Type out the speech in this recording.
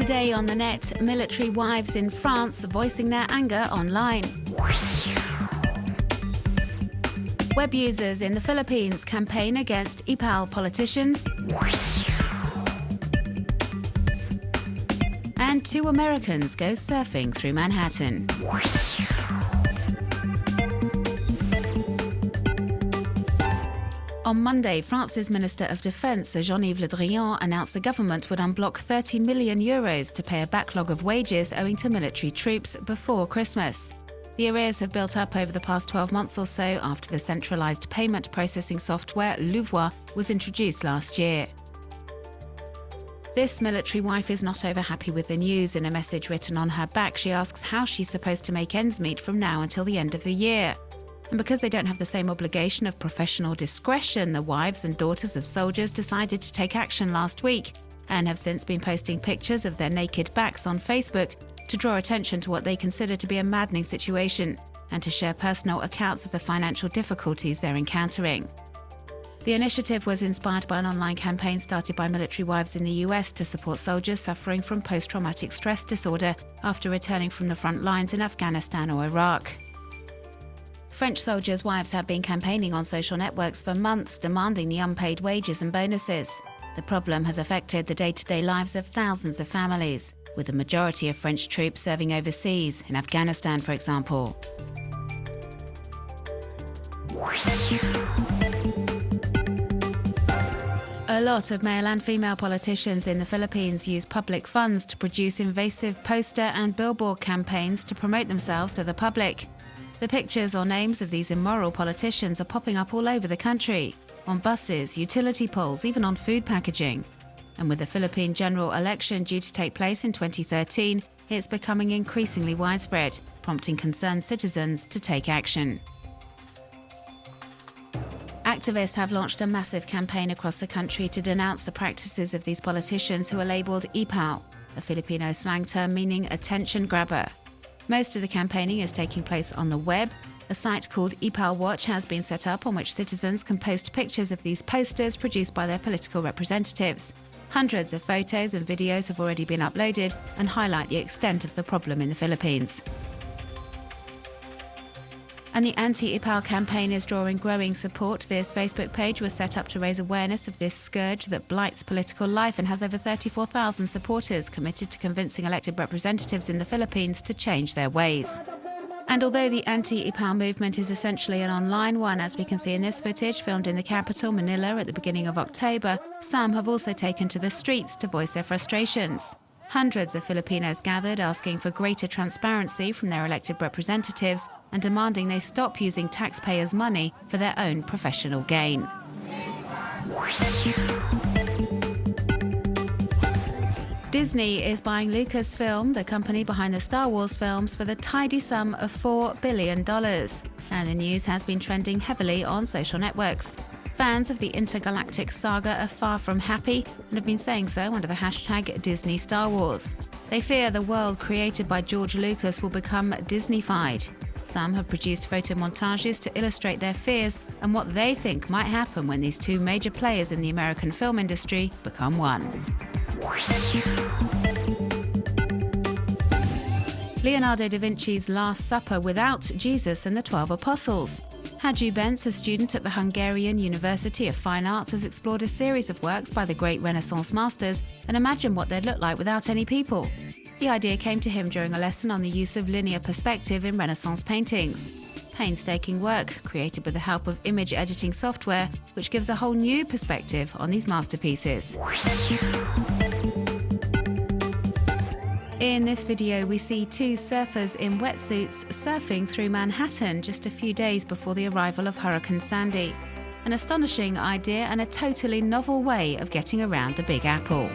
Today on the net, military wives in France voicing their anger online. Web users in the Philippines campaign against IPAL politicians. And 2 Americans go surfing through Manhattan. On Monday, France's Minister of Defence, Jean-Yves Le Drian, announced the government would unblock €30 million to pay a backlog of wages owing to military troops before Christmas. The arrears have built up over the past 12 months or so after the centralised payment processing software Louvois was introduced last year. This military wife is not over happy with the news. In a message written on her back, she asks how she's supposed to make ends meet from now until the end of the year. And because they don't have the same obligation of professional discretion, the wives and daughters of soldiers decided to take action last week and have since been posting pictures of their naked backs on Facebook to draw attention to what they consider to be a maddening situation and to share personal accounts of the financial difficulties they're encountering. The initiative was inspired by an online campaign started by military wives in the US to support soldiers suffering from post-traumatic stress disorder after returning from the front lines in Afghanistan or Iraq. French soldiers' wives have been campaigning on social networks for months, demanding the unpaid wages and bonuses. The problem has affected the day-to-day lives of thousands of families, with the majority of French troops serving overseas, in Afghanistan, for example. A lot of male and female politicians in the Philippines use public funds to produce invasive poster and billboard campaigns to promote themselves to the public. The pictures or names of these immoral politicians are popping up all over the country, on buses, utility poles, even on food packaging. And with the Philippine general election due to take place in 2013, it's becoming increasingly widespread, prompting concerned citizens to take action. Activists have launched a massive campaign across the country to denounce the practices of these politicians who are labelled IPAL, a Filipino slang term meaning attention grabber. Most of the campaigning is taking place on the web. A site called IPAL Watch has been set up on which citizens can post pictures of these posters produced by their political representatives. Hundreds of photos and videos have already been uploaded and highlight the extent of the problem in the Philippines. And the anti-IPAL campaign is drawing growing support. This Facebook page was set up to raise awareness of this scourge that blights political life and has over 34,000 supporters committed to convincing elected representatives in the Philippines to change their ways. And although the anti-IPAL movement is essentially an online one, as we can see in this footage filmed in the capital, Manila, at the beginning of October, some have also taken to the streets to voice their frustrations. Hundreds of Filipinos gathered asking for greater transparency from their elected representatives and demanding they stop using taxpayers' money for their own professional gain. Disney is buying Lucasfilm, the company behind the Star Wars films, for the tidy sum of $4 billion. And the news has been trending heavily on social networks. Fans of the intergalactic saga are far from happy and have been saying so under the hashtag Disney Star Wars. They fear the world created by George Lucas will become Disneyfied. Some have produced photo montages to illustrate their fears and what they think might happen when these 2 major players in the American film industry become one. Leonardo da Vinci's Last Supper without Jesus and the 12 Apostles. Haju Bence, a student at the Hungarian University of Fine Arts, has explored a series of works by the great Renaissance masters and imagined what they'd look like without any people. The idea came to him during a lesson on the use of linear perspective in Renaissance paintings. Painstaking work, created with the help of image editing software, which gives a whole new perspective on these masterpieces. In this video, we see 2 surfers in wetsuits surfing through Manhattan just a few days before the arrival of Hurricane Sandy. An astonishing idea and a totally novel way of getting around the Big Apple.